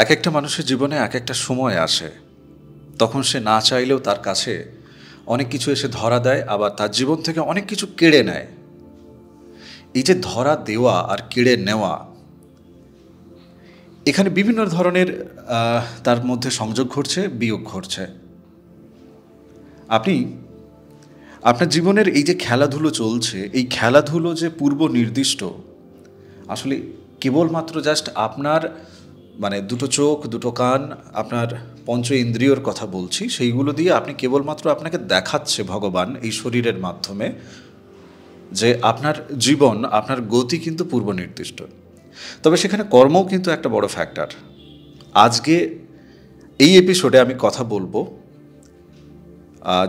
এক একটা মানুষের জীবনে এক একটা সময় আসে, তখন সে না চাইলেও তার কাছে অনেক কিছু এসে ধরা দেয়, আবার তার জীবন থেকে অনেক কিছু কেড়ে নেয়। এই যে ধরা দেওয়া আর কেড়ে নেওয়া, এখানে বিভিন্ন ধরনের তার মধ্যে সংযোগ ঘটছে, বিয়োগ ঘটছে। আপনি আপনার জীবনের এই যে খেলাধুলো চলছে, এই খেলাধুলো যে পূর্ব নির্দিষ্ট, আসলে কেবলমাত্র জাস্ট আপনার মানে দুটো চোখ, দুটো কান, আপনার পঞ্চ ইন্দ্রিয়র কথা বলছি, সেইগুলো দিয়ে আপনি কেবলমাত্র আপনাকে দেখাচ্ছে ভগবান এই শরীরের মাধ্যমে যে আপনার জীবন, আপনার গতি কিন্তু পূর্ব নির্দিষ্ট। তবে সেখানে কর্মও কিন্তু একটা বড় ফ্যাক্টর। আজকে এই এপিসোডে আমি কথা বলবো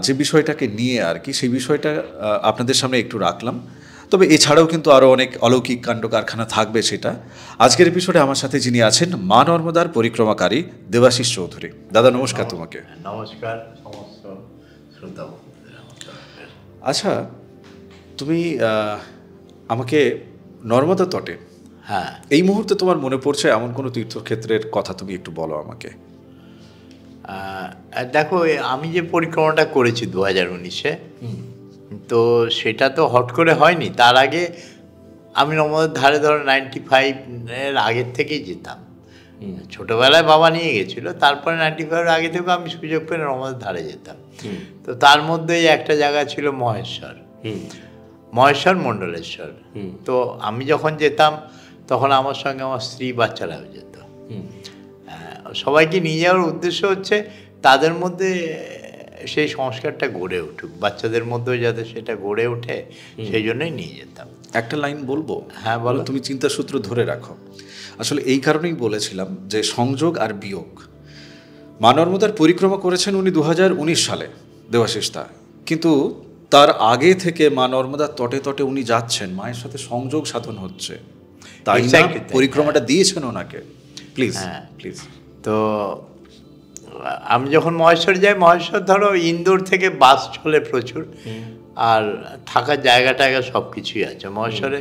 যে বিষয়টাকে নিয়ে আর কি, সেই বিষয়টা আপনাদের সামনে একটু রাখলাম। তবে এছাড়াও কিন্তু আরও অনেক অলৌকিক কাণ্ড কারখানা থাকবে। সেটা আজকের এপিসোডে আমার সাথে যিনি আছেন, মা নর্মদার পরিক্রমাকারী দেবাশিস চৌধুরী। দাদা নমস্কার। তোমাকে নমস্কার সমস্ত শ্রোতা। আচ্ছা, তুমি আমাকে নর্মদা তটে এই মুহূর্তে তোমার মনে পড়ছে এমন কোনো তীর্থক্ষেত্রের কথা তুমি একটু বলো আমাকে। দেখো, আমি যে পরিক্রমাটা করেছি 2019-এ, তো সেটা তো হট করে হয়নি। তার আগে আমি নর্মদার ধারে ধরো 95-এর আগের থেকেই যেতাম। ছোটোবেলায় বাবা নিয়ে গেছিলো, তারপরে 95-এর আগে থেকেও আমি সুযোগ পেয়ে নর্মদার ধারে যেতাম। তো তার মধ্যেই একটা জায়গা ছিল মহেশ্বর, মণ্ডলেশ্বর। তো আমি যখন যেতাম তখন আমার সঙ্গে আমার স্ত্রী, বাচ্চারাও যেত। সবাইকে নিয়ে যাওয়ার উদ্দেশ্য হচ্ছে তাদের মধ্যে সেই সংস্কারটা গড়ে উঠুক, বাচ্চাদের মধ্যেও যাতে সেটা গড়ে ওঠে, সেই জন্যই নিয়ে যেতাম। একটা লাইন বলবো? হ্যাঁ বলো। তুমি চিন্তার সূত্র ধরে রাখো। আসলে এই কারণেই বলেছিলাম যে সংযোগ আর বিয়োগ। মা নর্মদার পরিক্রমা করেছেন উনি 2019 সালে, দেবাশিস দা। কিন্তু তার আগে থেকে মা নর্মদার তটে তটে উনি যাচ্ছেন, মায়ের সাথে সংযোগ সাধন হচ্ছে, তাই না পরিক্রমাটা দিয়েছেন ওনাকে। Please please. তো আমি যখন মহেশ্বর যাই, মহেশ্বর ধরো ইন্দোর থেকে বাস চলে প্রচুর, আর থাকার জায়গা টায়গা সব কিছুই আছে মহেশ্বরে,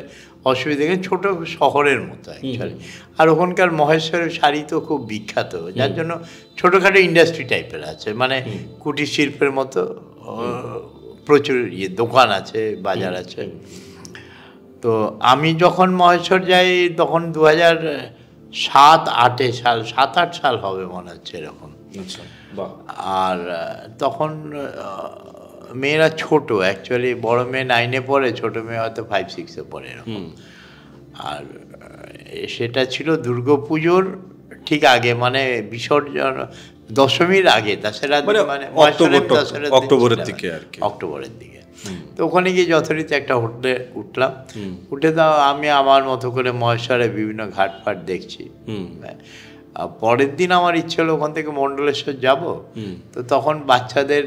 অসুবিধা নেই। ছোটো শহরের মতো অ্যাকচুয়ালি। আর ওখানকার মহেশ্বরের শাড়ি তো খুব বিখ্যাত, যার জন্য ছোটোখাটো ইন্ডাস্ট্রি টাইপের আছে, মানে কুটির শিল্পের মতো প্রচুর দোকান আছে, বাজার আছে। তো আমি যখন মহেশ্বর যাই তখন 2007-08 সাল, 7-8 সাল হবে মনে হচ্ছে এরকম। আর তখন মেয়েরা ছোট, অ্যাকচুয়ালি বড় মেয়ে 9-এ পড়ে, ছোট মেয়ে হয়তো 5-6-এ পড়ে এরকম। আর সেটা ছিল দুর্গাপুজোর ঠিক আগে, মানে বিসর্জন দশমীর আগে, তাছাড়া মানে অক্টোবরের দিকে আর কি, অক্টোবরের দিকে। তো ওখানে গিয়ে যথারীতি একটা হোটেলে উঠলাম। উঠে তো আমি আমার মতো করে মহেশ্বরে বিভিন্ন ঘাটফাট দেখছি। পরের দিন আমার ইচ্ছে হলো ওখান থেকে মণ্ডলেশ্বর যাব। তো তখন বাচ্চাদের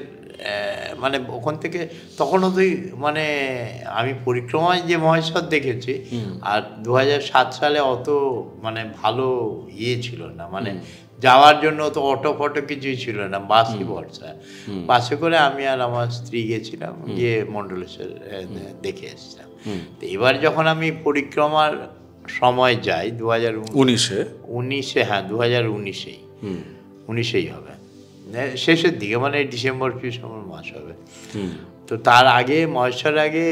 মানে ওখান থেকে তখনও তুই মানে আমি পরিক্রমায় যে মহেশ্বর দেখেছি, আর 2007 সালে অত মানে ভালো ছিল না, মানে যাওয়ার জন্য তো অটো ফটো কিছুই ছিল না, বাসই ভরসা। বাসে করে আমি আর আমার স্ত্রী গেছিলাম, গিয়ে মণ্ডলেশ্বর দেখে এসেছিলাম। তো এবার যখন আমি পরিক্রমার সময় যাই 2019-এ, হ্যাঁ 2019-এই হবে, শেষের দিকে, মানে ডিসেম্বর মাস হবে। তো তার আগে মহেশ্বর আগে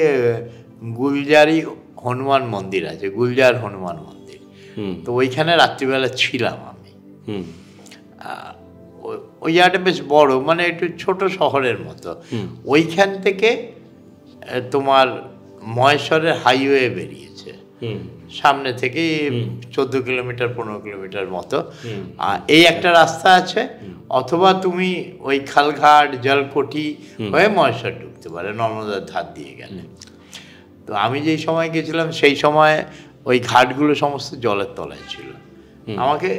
গুলজারি হনুমান মন্দির আছে, গুলজার হনুমান মন্দির। তো ওইখানে রাত্রিবেলা ছিলাম আমি। ওই জায়গাটা বেশ বড়, মানে একটু ছোট শহরের মতো। ওইখান থেকে তোমার মহেশ্বরের হাইওয়ে বেরিয়েছে সামনে থেকে 14 কিলোমিটার 15 কিলোমিটার মতো। এই একটা রাস্তা আছে, অথবা তুমি ওই খালঘাট জলকটি হয়ে মহেশ্বর ঢুকতে পারে নর্মদার ধার দিয়ে গেলে। তো আমি যেই সময় গেছিলাম সেই সময় ওই ঘাটগুলো সমস্ত জলের তলায় ছিল। আমাকে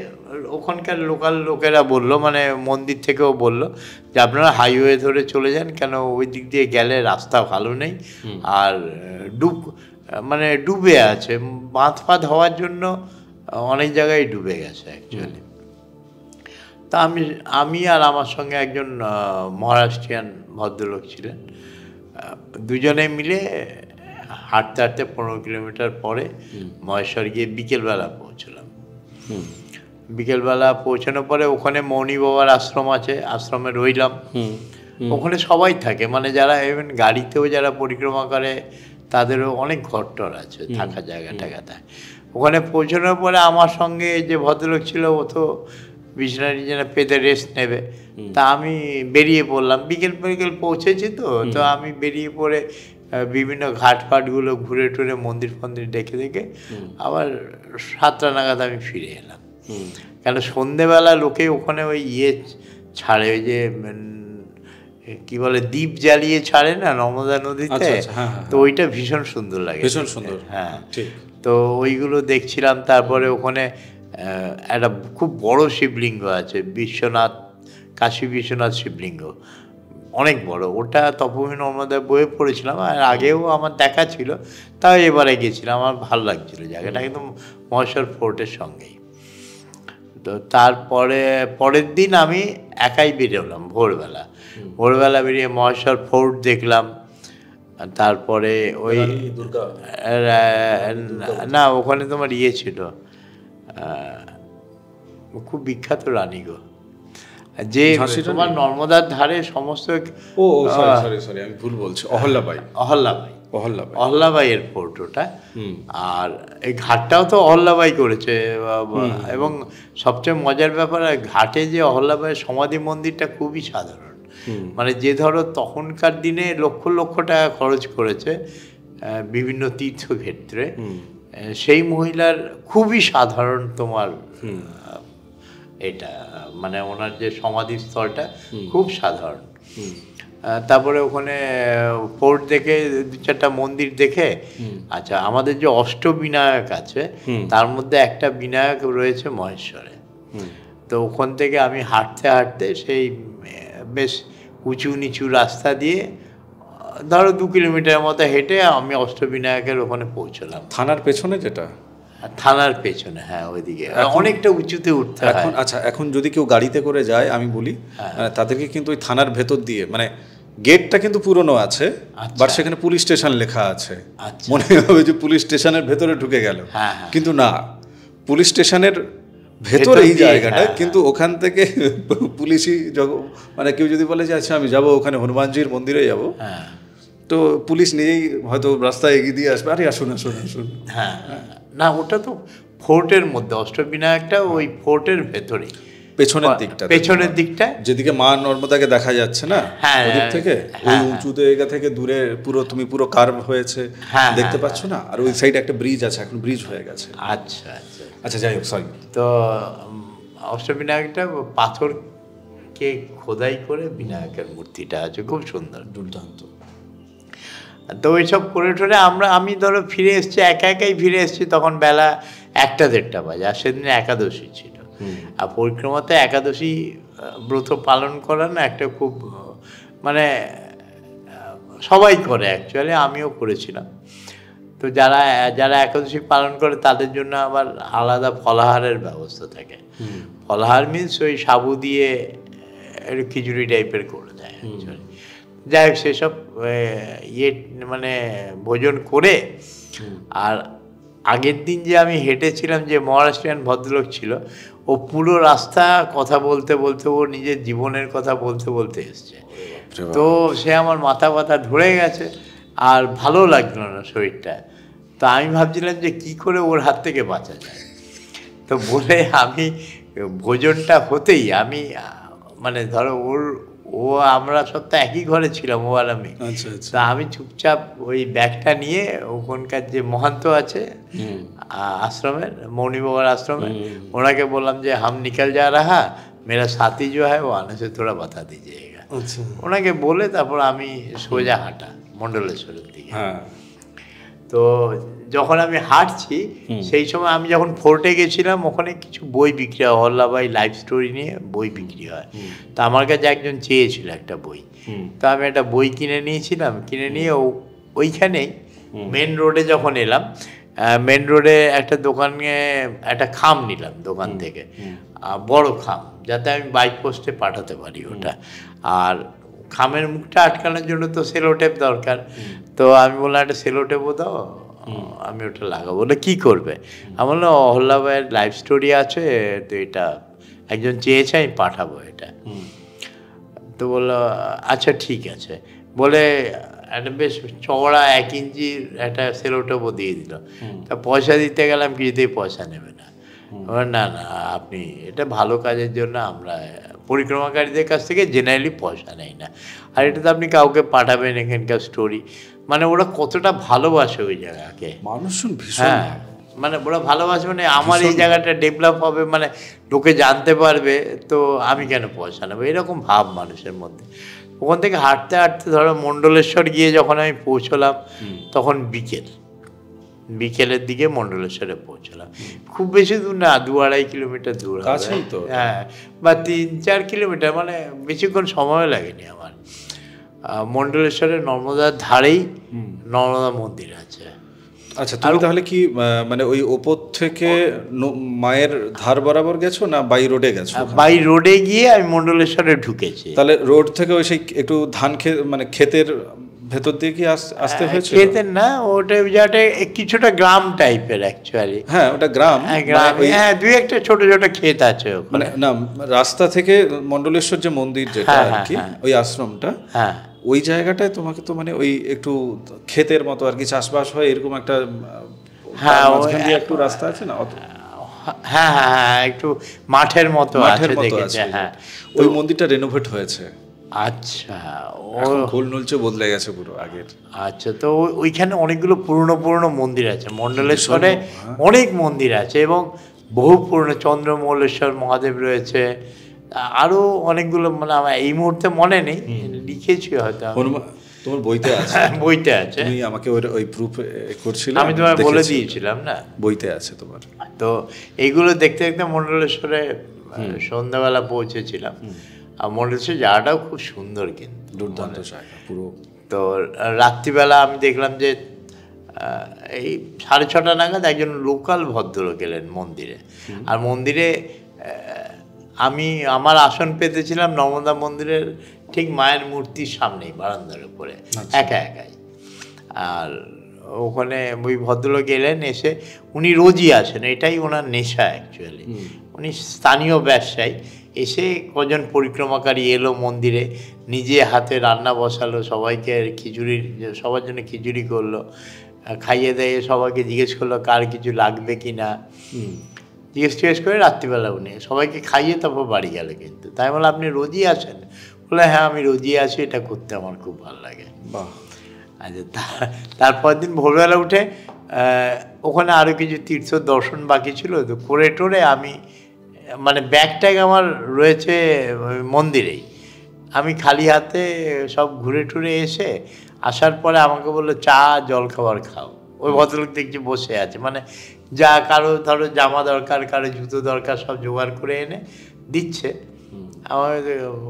ওখানকার লোকাল লোকেরা বললো, মানে মন্দির থেকেও বললো যে আপনারা হাইওয়ে ধরে চলে যান, কেন ওই দিক দিয়ে গেলে রাস্তা ভালো নেই, আর মানে ডুবে আছে, বাঁধ ফাঁধ হওয়ার জন্য অনেক জায়গায় ডুবে গেছে অ্যাকচুয়ালি। তা আমি আর আমার সঙ্গে একজন মহারাষ্ট্রিয়ান ভদ্রলোক ছিলেন, দুজনে মিলে হাঁটতে হাঁটতে 15 কিলোমিটার পরে মহেশ্বর গিয়ে বিকেলবেলা পৌঁছলাম। বিকেলবেলা পৌঁছানোর পরে ওখানে মৌনী বাবার আশ্রম আছে, আশ্রমে রইলাম। ওখানে সবাই থাকে, মানে যারা ইভেন গাড়িতেও যারা পরিক্রমা করে তাদেরও অনেক ঘরটর আছে, থাকার জায়গা টাকাতে। ওখানে পৌঁছানোর পরে আমার সঙ্গে যে ভদ্রলোক ছিল ও তো বিছানা টিছানা পেতে রেস্ট নেবে, তা আমি বেরিয়ে পড়লাম। বিকেল পৌঁছেছি তো আমি বেরিয়ে পড়ে বিভিন্ন ঘাটফাটগুলো ঘুরে টুরে মন্দির ফন্দির দেখে আবার 7টা নাগাদ আমি ফিরে এলাম। কেন সন্ধেবেলা লোকে ওখানে ওই ছাড়ে, ওই যে কি বলে দ্বীপ জ্বালিয়ে ছাড়ে না নর্মদা নদীতে, তো ওইটা ভীষণ সুন্দর লাগে, ভীষণ সুন্দর। হ্যাঁ, তো ওইগুলো দেখছিলাম। তারপরে ওখানে একটা খুব বড় শিবলিঙ্গ আছে, কাশী বিশ্বনাথ শিবলিঙ্গ, অনেক বড়। ওটা তপোবন নর্মদায় বয়ে পড়েছিলাম, আর আগেও আমার দেখা ছিল, তাও এবারে গেছিলাম, আমার ভালো লাগছিল জায়গাটা, একদম মহেশ্বর ফোর্টের সঙ্গেই। তো তারপরে পরের দিন আমি একাই বেরোলাম ভোরবেলা বেরিয়ে মহেশ্বর ফোর্ট দেখলাম। তারপরে ওই না, ওখানে তোমার ছিল খুব বিখ্যাত রানীগো, যে তোমার নর্মদার ধারে সমস্ত, আমি ভুল বলছি, অহল্যাবাইয়ের ফোর্ট ওটা। আর এই ঘাটটাও তো অহল্যাবাই করেছে, এবং সবচেয়ে মজার ব্যাপার ঘাটে যে অহল্যাবাইয়ের সমাধি মন্দিরটা খুবই সাধারণ, মানে যে ধরো তখনকার দিনে লক্ষ লক্ষ টাকা খরচ করেছে বিভিন্ন তীর্থক্ষেত্রে, সেই মহিলার খুবই সাধারণ তোমার এটা, মানে ওনার যে সমাধিস্থলটা খুব সাধারণ। তারপরে ওখানে ফোর্ট দেখে 2-4টা মন্দির দেখে, আচ্ছা আমাদের যে অষ্টবিনায়ক আছে তার মধ্যে একটা বিনায়ক রয়েছে মহেশ্বরে, তো ওখান থেকে আমি হাঁটতে হাঁটতে সেই বেশ উঁচু নিচু রাস্তা দিয়ে ধরো 2 কিলোমিটার মতো হেঁটে আমি অষ্টবিনায়কের ওখানে পৌঁছলাম। থানার পেছনে যেটা, থানার পেছনে, হ্যাঁ ওইদিকে অনেকটা উঁচুতে উঠতে হয়। আচ্ছা, এখন যদি কেউ গাড়িতে করে যায়, আমি বলি তাদেরকে কিন্তু ওই থানার ভেতর দিয়ে, মানে গেটটা কিন্তু পুরনো আছে, বাট সেখানে পুলিশ স্টেশন লেখা আছে, মনে হবে যে পুলিশ স্টেশনের ভেতরে ঢুকে গেল, কিন্তু না, পুলিশ স্টেশনের ভেতরে এই জায়গাটা, কিন্তু ওখান থেকে পুলিশই মানে কেউ যদি বলে যে আচ্ছা আমি যাবো ওখানে হনুমানজির মন্দিরে যাব, তো পুলিশ নিজেই হয়তো রাস্তায় এগিয়ে দিয়ে আসবে, আরে আসুন আসুন আসুন। হ্যাঁ, না ওটা তো ফোর্টের মধ্যে, অষ্টবিনায়কটা ওই ফোর্টের ভেতরেই, পেছনের দিকটা যেদিকে মা নর্মদাকে দেখা যাচ্ছে না ওদিক থেকে, ওই উঁচু জায়গা থেকে দূরে তুমি পুরো কার্ভ হয়েছে দেখতে পাচ্ছ না, আর ওই সাইডে একটা ব্রিজ আছে, এখন ব্রিজ হয়ে গেছে। আচ্ছা আচ্ছা আচ্ছা, যাই হোক, সরি। তো অষ্টবিনায়কটা পাথরকে খোদাই করে বিনায়কের মূর্তিটা আছে, খুব সুন্দর, দুর্দান্ত। তো ওইসব করে টোরে আমি ধরো ফিরে এসেছি, একাই ফিরে এসেছি, তখন বেলা 1টা-1:30 বাজে, আর সেদিন একাদশী ছিল। আর পরিক্রমাতে একাদশী ব্রত পালন করা না একটা খুব, মানে সবাই করে, অ্যাকচুয়ালি আমিও করেছিলাম। তো যারা একাদশী পালন করে তাদের জন্য আবার আলাদা ফলাহারের ব্যবস্থা থাকে। ফলাহার মিনস ওই সাবু দিয়ে একটু খিচুড়ি টাইপের করে দেয় অ্যাকচুয়ালি। যাই হোক, সেসব মানে ভোজন করে, আর আগের দিন যে আমি হেঁটেছিলাম, যে মহারাষ্ট্রিয়ান ভদ্রলোক ছিল, ও পুরো রাস্তা কথা বলতে বলতে, ও নিজের জীবনের কথা বলতে বলতে এসছে। তো সে আমার মাথা ধরে গেছে, আর ভালো লাগলো না শরীরটা। তো আমি ভাবছিলাম যে কি করে ওর হাত থেকে বাঁচা যায়। তো বলে আমি ভোজনটা হতেই আমি, মানে ধরো আমরা সব তো একই ঘরে ছিলাম, ও আর আমি। তা আমি চুপচাপ ওই ব্যাগটা নিয়ে ওখানকার যে মহান্ত আছে আশ্রমের, মৌনী বাবার আশ্রমে, ওনাকে বললাম যে হাম নিকল যা রাহা, মেরা সাথী जो है वो आने से थोड़ा बता दीजिएगा। ওনাকে বলে তারপর আমি সোজা হাঁটা মণ্ডলেশ্বরের দিকে। তো যখন আমি হাঁটছি সেই সময় আমি যখন ফোর্টে গেছিলাম, ওখানে কিছু বই বিক্রি হয়, অহল্যাবাই লাইফ স্টোরি নিয়ে বই বিক্রি হয়। তো আমার কাছে একজন চেয়েছিল একটা বই, তো আমি একটা বই কিনে নিয়েছিলাম। কিনে নিয়ে ওইখানেই মেন রোডে যখন এলাম, মেন রোডে একটা দোকানে একটা খাম নিলাম দোকান থেকে, বড় খাম, যাতে আমি বাইক পোস্টে পাঠাতে পারি ওটা। আর খামের মুখটা আটকানোর জন্য তো সেলোটেপ দরকার, তো আমি বললাম একটা সেলোটেপও দাও, আমি ওটা লাগাবো। বলে কী করবে? আমি বললাম অহল্যাবাইয়ের লাইফ স্টোরি আছে, তো এটা একজন চেয়েছে, আমি পাঠাবো এটা। তো বললো আচ্ছা ঠিক আছে। বলে একটা বেশ চওড়া 1 ইঞ্চির একটা সেলোটেপও দিয়ে দিল। তা পয়সা দিতে গেলাম, কিছুতেই পয়সা নেবে না। না না, আপনি এটা ভালো কাজের জন্য আমরা পরিক্রমাকারীদের কাছ থেকে জেনারেলি পয়সা নেই না, আর এটা তো আপনি কাউকে পাঠাবেন, এখানকার স্টোরি। মানে ওরা কতটা ভালোবাসে ওই জায়গাকে, মানুষজন ভীষণ। হ্যাঁ, মানে ওরা ভালোবাসে, মানে আমার এই জায়গাটা ডেভেলপ হবে, মানে লোকে জানতে পারবে, তো আমি কেন পয়সা নেবো, এরকম ভাব মানুষের মধ্যে। ওখান থেকে হাঁটতে হাঁটতে ধরো মণ্ডলেশ্বর গিয়ে যখন আমি পৌঁছলাম, তখন বিকেলের দিকে মণ্ডলেশ্বরে পৌঁছলাম। খুব বেশি দূর না, 2-2.5 কিলোমিটার দূর হবে, হ্যাঁ, বা 3-4 কিলোমিটার, মানে বেশিক্ষণ সময় লাগেনি আমার। মণ্ডলেশ্বরের নর্মদার ধারেই নর্মদা মন্দির আছে। আচ্ছা, তুমি তাহলে কি মানে ওই ওপর থেকে মায়ের ধার বরাবর গেছো না বাই রোডে গেছো? বাই রোডে গিয়ে আমি মণ্ডলেশ্বরে ঢুকেছি। তাহলে রোড থেকে ওই সেই একটু ধান মানে ক্ষেতের ভেতর দিয়ে কি আসতে হয়েছে? ক্ষেতের না, ওটা জায়গাটা কিছুটা গ্রাম টাইপের অ্যাকচুয়ালি। হ্যাঁ, ওটা গ্রাম, হ্যাঁ, 2-1টা ছোট ছোট ক্ষেত আছে ওখানে। না, রাস্তা থেকে মণ্ডলেশ্বর যে মন্দির যেটা আর কি, ওই আশ্রমটা, হ্যাঁ, ওই জায়গাটায় তোমাকে তো মানে ওই একটু ক্ষেতের মতো আর কি, চাষবাস হয় এরকম একটা, হ্যাঁ, একটু রাস্তা আছে না? হ্যাঁ হ্যাঁ হ্যাঁ, একটু মাঠের মতো আছে। হ্যাঁ, ওই মন্দিরটা রেনোভেট হয়েছে। আচ্ছা, গোল নলচে বদলে গেছে পুরো আগের। আচ্ছা, তো ওইখানে অনেকগুলো পুরনো মন্দির আছে। মণ্ডলেশ্বরে অনেক মন্দির আছে, এবং বহু পুরনো, চন্দ্রমৌলেশ্বর মহাদেব রয়েছে, আরো অনেকগুলো, মানে আমার এই মুহূর্তে মনে নেই, লিখেছি হয়তো, তোমার বইতে আছে। বইতে আছে, তুমি আমাকে ওই প্রুফ করছিলে, আমি তোমায় বলে দিয়েছিলাম না, বইতে আছে তোমার। তো এইগুলো দেখতে দেখতে মণ্ডলেশ্বরে সন্ধ্যাবেলা পৌঁছেছিলাম। আর মণ্ডলেশ্বর জায়গাটাও খুব সুন্দর, কিন্তু দুর্দান্ত জায়গা পুরো। তো রাত্রিবেলা আমি দেখলাম যে এই 6:30 নাগাদ একজন লোকাল ভদ্রলোক এলেন মন্দিরে। আর মন্দিরে আমি আমার আসন পেতেছিলাম নর্মদা মন্দিরের ঠিক মায়ের মূর্তির সামনেই, বারান্দার উপরে, একাই। আর ওখানে ওই ভদ্রলোক এলেন, এসে উনি রোজই আসেন, এটাই ওনার নেশা অ্যাকচুয়ালি। উনি স্থানীয় ব্যবসায়ী। এসে কজন পরিক্রমাকারী এলো মন্দিরে, নিজে হাতে রান্না বসালো, সবাইকে সবার জন্য খিচুড়ি করলো, খাইয়ে দেয়ে সবাইকে জিজ্ঞেস করলো কার কিছু লাগবে কি না, জিজ্ঞেস করে রাত্রিবেলা উনি সবাইকে খাইয়ে তারপর বাড়ি গেল। কিন্তু তাই বলে আপনি রোজই আসেন? বলে হ্যাঁ, আমি রোজই আসি, এটা করতে আমার খুব ভালো লাগে। আচ্ছা, তারপর দিন ভোরবেলা উঠে ওখানে আরও কিছু তীর্থ দর্শন বাকি ছিল, তো করে টোরে আমি, মানে ব্যাগ ট্যাগ আমার রয়েছে মন্দিরেই, আমি খালি হাতে সব ঘুরে টুরে এসে আসার পরে আমাকে বললো চা জলখাবার খাও। ওই ভদ্রলোক দেখছি বসে আছে, মানে যা কারো ধরো জামা দরকার, কারো জুতো দরকার, সব জোগাড় করে এনে দিচ্ছে। আমার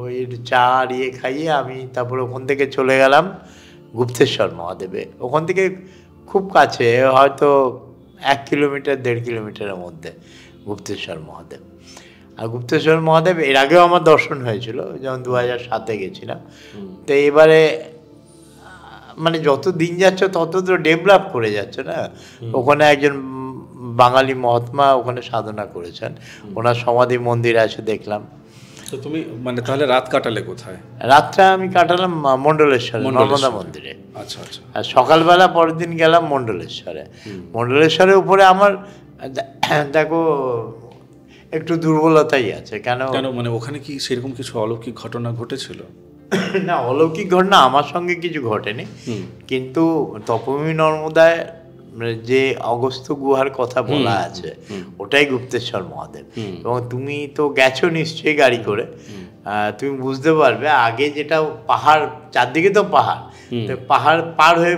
ওই চা আর খাইয়ে আমি তারপরে ওখান থেকে চলে গেলাম গুপ্তেশ্বর মহাদেবে। ওখান থেকে খুব কাছে, হয়তো 1 কিলোমিটার 1.5 কিলোমিটারের মধ্যে গুপ্তেশ্বর মহাদেব। আর গুপ্তেশ্বর মহাদেব এর আগেও আমার দর্শন হয়েছিল, যেমন 2007-এ গেছিলাম। তো এবারে মানে যত দিন যাচ্ছে তত তো ডেভেলপ করে যাচ্ছে না। ওখানে একজন বাঙালি মহাত্মা ওখানে সাধনা করেছেন, ওনার সমাধি মন্দির আছে দেখলাম। তো তুমি মানে তাহলে রাত কাটালে কোথায়? রাতটা আমি কাটালাম মণ্ডলেশ্বরে, নর্মদা মন্দিরে। আচ্ছা আচ্ছা। আর সকালবেলা পরের দিন গেলাম মণ্ডলেশ্বরে। মণ্ডলেশ্বরের উপরে আমার দেখো একটু দুর্বলতাই আছে। কেন মানে ওখানে কি সেরকম কিছু অলৌকিক ঘটনা ঘটেছিল? না, অলৌকিক ঘটনা আমার সঙ্গে কিছু ঘটেনি, কিন্তু তপোভূমি নর্মদায় যে অগস্ত্য গুহার কথা বলা আছে ওটাই গুপ্তেশ্বর মহাদেব। এবং তুমি তো গেছো নিশ্চয়ই গাড়ি করে, তুমি বুঝতে পারবে আগে যেটা পাহাড়, চারদিকে তো পাহাড়, পাহাড়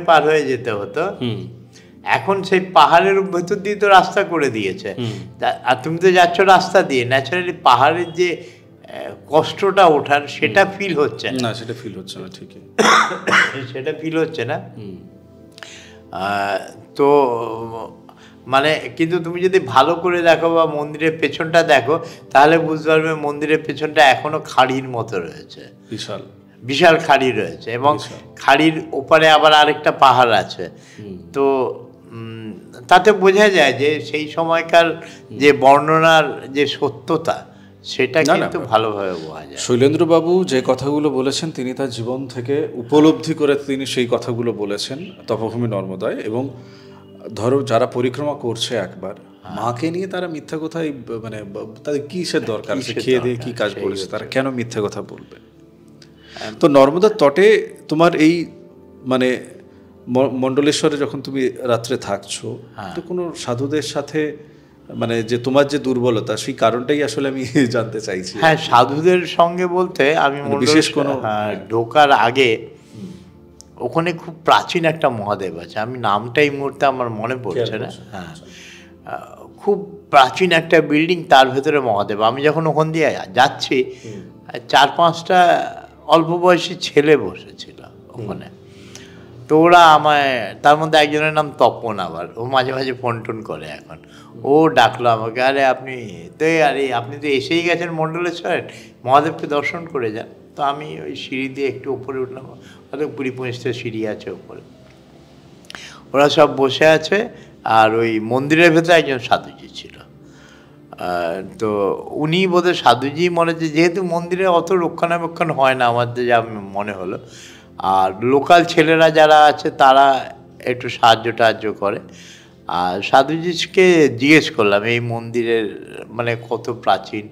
পার হয়ে যেতে হতো। এখন সেই পাহাড়ের ভেতর দিয়ে তো রাস্তা করে দিয়েছে, আর তুমি তো যাচ্ছ রাস্তা দিয়ে, ন্যাচারালি পাহাড়ের যে কষ্টটা ওঠার সেটা ফিল হচ্ছে না। সেটা ফিল হচ্ছে না, ঠিকই সেটা ফিল হচ্ছে না। তো মানে কিন্তু তুমি যদি ভালো করে দেখো বা মন্দিরের পেছনটা দেখো, তাহলে বুঝতে পারবে মন্দিরের পেছনটা এখনো খাড়ির মতো রয়েছে, বিশাল খাড়ি রয়েছে, এবং খাড়ির ওপারে আবার আরেকটা পাহাড় আছে। তো তাতে বোঝা যায় যে সেই সময়কার যে বর্ণনার যে সত্যতা সেটা কিন্তু ভালোভাবে বোঝা যায়। শৈলেন্দ্রবাবু যে কথাগুলো বলেছেন তিনি তার জীবন থেকে উপলব্ধি করে তিনি সেই কথাগুলো বলেছেন তপভূমি নর্মদায়। এবং ধরো যারা পরিক্রমা করছে একবার, মাকে নিয়ে তারা মিথ্যা কথাই, মানে তাদের কিসের দরকার, খেয়ে দিয়ে কি কাজ করেছে, তারা কেন মিথ্যা কথা বলবে? তো নর্মদার তটে তোমার এই মানে মণ্ডলেশ্বরে যখন তুমি রাত্রে থাকছো, তো কোনো সাধুদের সাথে মানে যে তোমার যে দুর্বলতা সেই কারণটাই আসলে আমি জানতে চাইছি। হ্যাঁ, সাধুদের সঙ্গে বলতে আমি বিশেষ কোনো ঢোকার আগে ওখানে খুব প্রাচীন একটা মহাদেব আছে, আমি নামটা এই মুহূর্তে আমার মনে পড়ছে না। হ্যাঁ, খুব প্রাচীন একটা বিল্ডিং, তার ভেতরে মহাদেব। আমি যখন ওখান দিয়ে যাচ্ছি 4-5টা অল্প বয়সী ছেলে বসেছিল ওখানে। তো ওরা আমায়, তার মধ্যে একজনের নাম তপন, আবার ও মাঝে মাঝে ফোন টোন করে এখন। ও ডাকলো আমাকে, আরে আপনি তো, আপনি তো এসেই গেছেন মণ্ডলেশ্বরে, মহাদেবকে দর্শন করে যান। তো আমি ওই সিঁড়ি দিয়ে একটু উপরে উঠলাম, হয়তো 20-25টা সিঁড়ি আছে উপরে। ওরা সব বসে আছে, আর ওই মন্দিরের ভেতরে একজন সাধুজি ছিল। তো উনি বোধহয় সাধুজি মনে হচ্ছে, যেহেতু মন্দিরে অত রক্ষণাবেক্ষণ হয় না আমাদের যা মনে হলো, আর লোকাল ছেলেরা যারা আছে তারা একটু সাহায্য টাহায্য করে। আর সাধুজিকে জিজ্ঞেস করলাম এই মন্দিরের মানে কত প্রাচীন।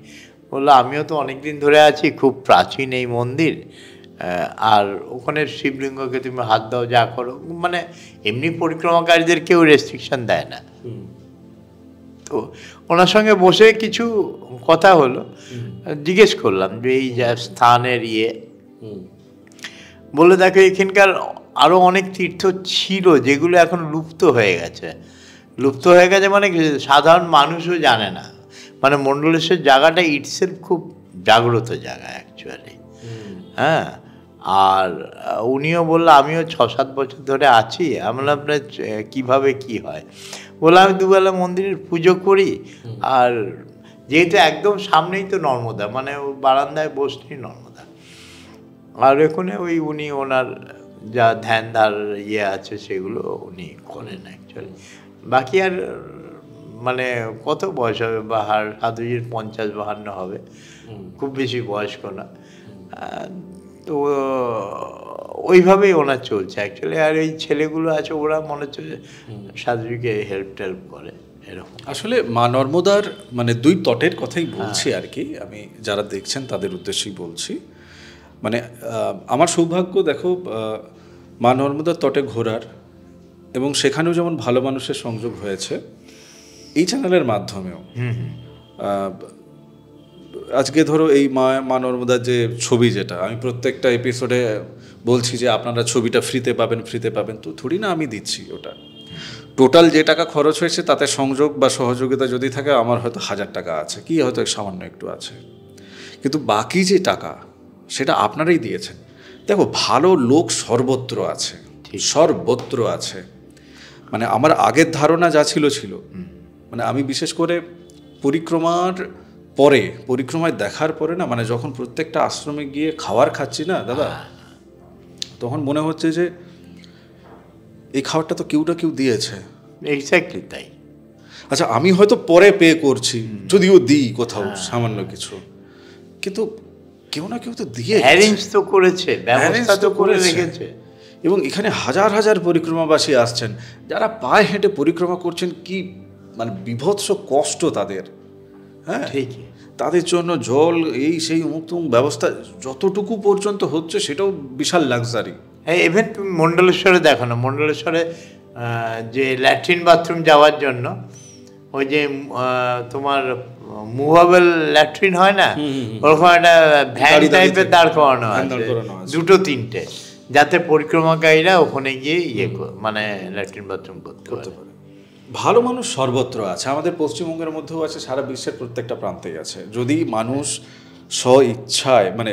বললো আমিও তো অনেক দিন ধরে আছি, খুব প্রাচীন এই মন্দির, আর ওখানে শিবলিঙ্গকে তুমি হাত দাও যা করো, মানে এমনি পরিক্রমাকারীদের কেউ রেস্ট্রিকশন দেয় না। তো ওনার সঙ্গে বসে কিছু কথা হলো, জিজ্ঞেস করলাম যে এই যা স্থানের বলে দেখো এখানকার আরও অনেক তীর্থ ছিল যেগুলো এখন লুপ্ত হয়ে গেছে। লুপ্ত হয়ে গেছে মানে সাধারণ মানুষও জানে না। মানে মণ্ডলেশ্বর জায়গাটা ইটসেলফ খুব জাগ্রত জায়গা অ্যাকচুয়ালি। হ্যাঁ, আর উনিও বললো আমিও 6-7 বছর ধরে আছি। আমরা আপনার কীভাবে কি হয় বললাম, আমি দুবেলা মন্দিরের পুজো করি, আর যেহেতু একদম সামনেই তো নর্মদা, মানে বারান্দায় বসলেই নর্মদা। আর এখানে ওই উনি ওনার যা ধ্যানধার আছে সেগুলো উনি করেন অ্যাকচুয়ালি। বাকি আর মানে কত বয়স হবে, বাহার সাধুজির 50-52 হবে, খুব বেশি বয়স্ক না। তো ওইভাবেই ওনার চলছে অ্যাকচুয়ালি। আর এই ছেলেগুলো আছে ওরা মনে হচ্ছে সাধুজিকে হেল্প টেল্প করে এরকম। আসলে মা নর্মদার মানে দুই তটের কথাই বলছি আর কি, আমি যারা দেখছেন তাদের উদ্দেশ্যেই বলছি। মানে আমার সৌভাগ্য দেখো মা নর্মদার তটে ঘোরার, এবং সেখানেও যেমন ভালো মানুষের সংযোগ হয়েছে এই চ্যানেলের মাধ্যমেও। আজকে ধরো এই মা নর্মদার যে ছবি, যেটা আমি প্রত্যেকটা এপিসোডে বলছি যে আপনারা ছবিটা ফ্রিতে পাবেন, তো থোড়ি না আমি দিচ্ছি ওটা। টোটাল যে টাকা খরচ হয়েছে তাতে সংযোগ বা সহযোগিতা যদি থাকে, আমার হয়তো 1000 টাকা আছে, কি হয়তো সামান্য একটু আছে, কিন্তু বাকি যে টাকা সেটা আপনারাই দিয়েছেন। দেখো ভালো লোক সর্বত্র আছে, সর্বত্র আছে। মানে আমার আগের ধারণা যা ছিল, মানে আমি বিশেষ করে পরিক্রমায় দেখার পরে না, মানে যখন প্রত্যেকটা আশ্রমে গিয়ে খাবার খাচ্ছি না দাদা, তখন মনে হচ্ছে যে এই খাবারটা তো কেউ দিয়েছে। এক্স্যাক্টলি তাই। আচ্ছা, আমি হয়তো পরে পে করছি, যদিও দিই কোথাও সামান্য কিছু, কিন্তু কেউ না কেউ তো দিয়ে অ্যারেঞ্জ তো করেছে, ব্যবস্থা তো করে রেখেছে। এবং এখানে হাজার হাজার পরিক্রমাবাসী আসছেন, যারা পায়ে হেঁটে পরিক্রমা করছেন, কি মানে বিভৎস কষ্ট তাদের। হ্যাঁ, ঠিকই। তাদের জন্য জল এই সেই অমুক ব্যবস্থা যতটুকু পর্যন্ত হচ্ছে সেটাও বিশাল লাক্সারি। হ্যাঁ, ইভেন তুমি মণ্ডলেশ্বরে দেখো না, মণ্ডলেশ্বরে যে ল্যাট্রিন বাথরুম যাওয়ার জন্য ওই যে তোমার মুভেবল ল্যাট্রিন হয় না, ওরকম একটা ভ্যান টাইপের দাঁড় করানো আছে, 2-3টে, যাতে পরিক্রমাকারীরা ওখানে গিয়ে মানে ল্যাট্রিন বাথরুম করতে পারে। ভালো মানুষ সর্বত্র আছে, আমাদের পশ্চিমবঙ্গের মধ্যেও আছে, সারা বিশ্বের প্রত্যেকটা প্রান্তেই আছে। যদি মানুষ স্ব-ইচ্ছায়, মানে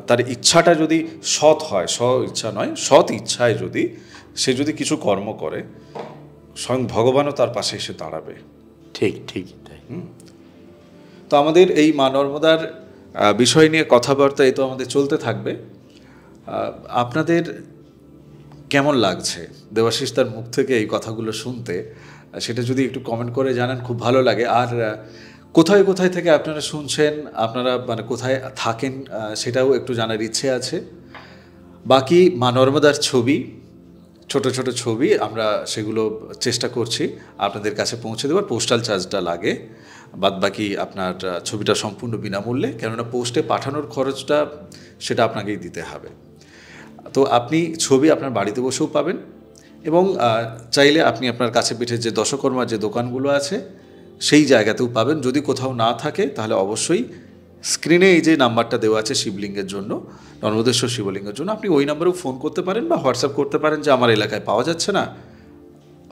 তার ইচ্ছাটা যদি সৎ হয়, স্ব-ইচ্ছা নয়, সৎ ইচ্ছায় যদি সে কিছু কর্ম করে, স্বয়ং ভগবানও তার পাশে এসে দাঁড়াবে। ঠিক তাই। তো আমাদের এই মা নর্মদার বিষয় নিয়ে কথাবার্তা এই তো আমাদের চলতে থাকবে। আপনাদের কেমন লাগছে দেবাশিস তার মুখ থেকে এই কথাগুলো শুনতে, সেটা যদি একটু কমেন্ট করে জানান খুব ভালো লাগে। আর কোথায় কোথায় থেকে আপনারা শুনছেন, আপনারা মানে কোথায় থাকেন, সেটাও একটু জানার ইচ্ছে আছে। বাকি মা নর্মদার ছবি, ছোট ছোট ছবি, আমরা সেগুলো চেষ্টা করছি আপনাদের কাছে পৌঁছে দেওয়ার। পোস্টাল চার্জটা লাগে, বাদ বাকি আপনার ছবিটা সম্পূর্ণ বিনামূল্যে, কেননা পোস্টে পাঠানোর খরচটা সেটা আপনাকেই দিতে হবে। তো আপনি ছবি আপনার বাড়িতে বসেও পাবেন, এবং চাইলে আপনি আপনার কাছে পিঠে যে দশকর্মার যে দোকানগুলো আছে সেই জায়গাতেও পাবেন। যদি কোথাও না থাকে তাহলে অবশ্যই স্ক্রিনে এই যে নাম্বারটা দেওয়া আছে শিবলিঙ্গের জন্য, নর্মদেশ্বর শিবলিঙ্গের জন্য, আপনি ওই নাম্বারেও ফোন করতে পারেন বা হোয়াটসঅ্যাপ করতে পারেন যে আমার এলাকায় পাওয়া যাচ্ছে না,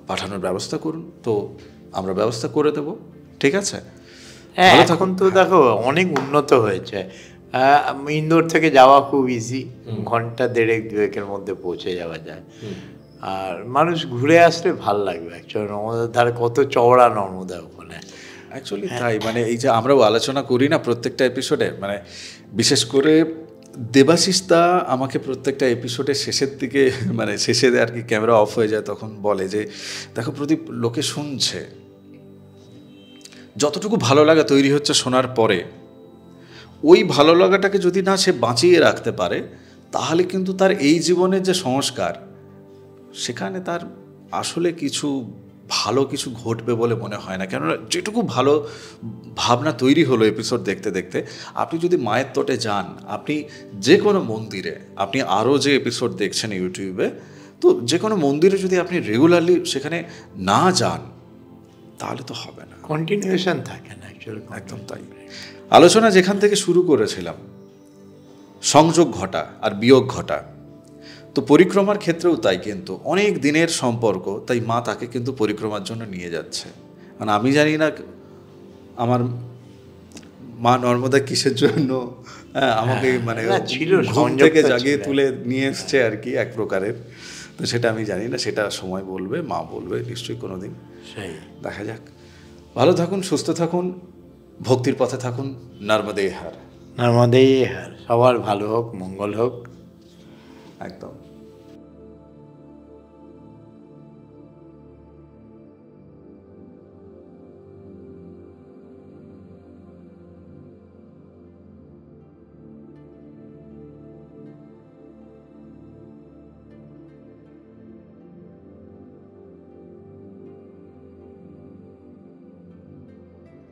পাঠানোর ব্যবস্থা করুন, তো আমরা ব্যবস্থা করে দেব। ঠিক আছে? হ্যাঁ, এখন তো দেখো অনেক উন্নত হয়েছে। ইন্দোর থেকে যাওয়া খুব ইজি, ঘন্টা দেড়েক দুয়েকের মধ্যে পৌঁছে যাওয়া যায়। আর মানুষ ঘুরে আসলে ভাল লাগবে। অ্যাকচুয়ালি নর্মদার ধারে কত চওড়া নর্মদা ওখানে, অ্যাকচুয়ালি তাই। মানে এই যে আমরাও আলোচনা করি না প্রত্যেকটা এপিসোডে, মানে বিশেষ করে দেবাশিসদা আমাকে প্রত্যেকটা এপিসোডের শেষের দিকে, মানে শেষে আর কি ক্যামেরা অফ হয়ে যায়, তখন বলে যে দেখো প্রদীপ, লোকে শুনছে, যতটুকু ভালো লাগা তৈরি হচ্ছে শোনার পরে, ওই ভালো লাগাটাকে যদি না সে বাঁচিয়ে রাখতে পারে, তাহলে কিন্তু তার এই জীবনের যে সংস্কার, সেখানে তার আসলে কিছু ভালো কিছু ঘটবে বলে মনে হয় না। কেননা যেটুকু ভালো ভাবনা তৈরি হলো এপিসোড দেখতে দেখতে, আপনি যদি মায়ের তটে যান, আপনি যে কোনো মন্দিরে, আপনি আরও যে এপিসোড দেখছেন ইউটিউবে, তো যে কোনো মন্দিরে যদি আপনি রেগুলারলি সেখানে না যান, তাহলে তো হবে না, কন্টিনিউশন থাকে না অ্যাকচুয়ালি। একদম তাই। আলোচনা যেখান থেকে শুরু করেছিলাম, সংযোগ ঘটা আর বিয়োগ ঘটা, তো পরিক্রমার ক্ষেত্রেও তাই। কিন্তু অনেক দিনের সম্পর্ক, তাই মা তাকে কিন্তু পরিক্রমার জন্য নিয়ে যাচ্ছে। মানে আমি জানি না আমার মা নর্মদা কিসের জন্য আমাকে মানে ঘুম থেকে জাগিয়ে তুলে নিয়ে এসছে আর কি, এক প্রকারের। তো সেটা আমি জানি না, সেটা সময় বলবে, মা বলবে নিশ্চয়ই কোনো দিন, দেখা যাক। ভালো থাকুন, সুস্থ থাকুন, ভক্তির পথে থাকুন। নর্মদে হার, নর্মদে হার। সবার ভালো হোক, মঙ্গল হোক। একদম।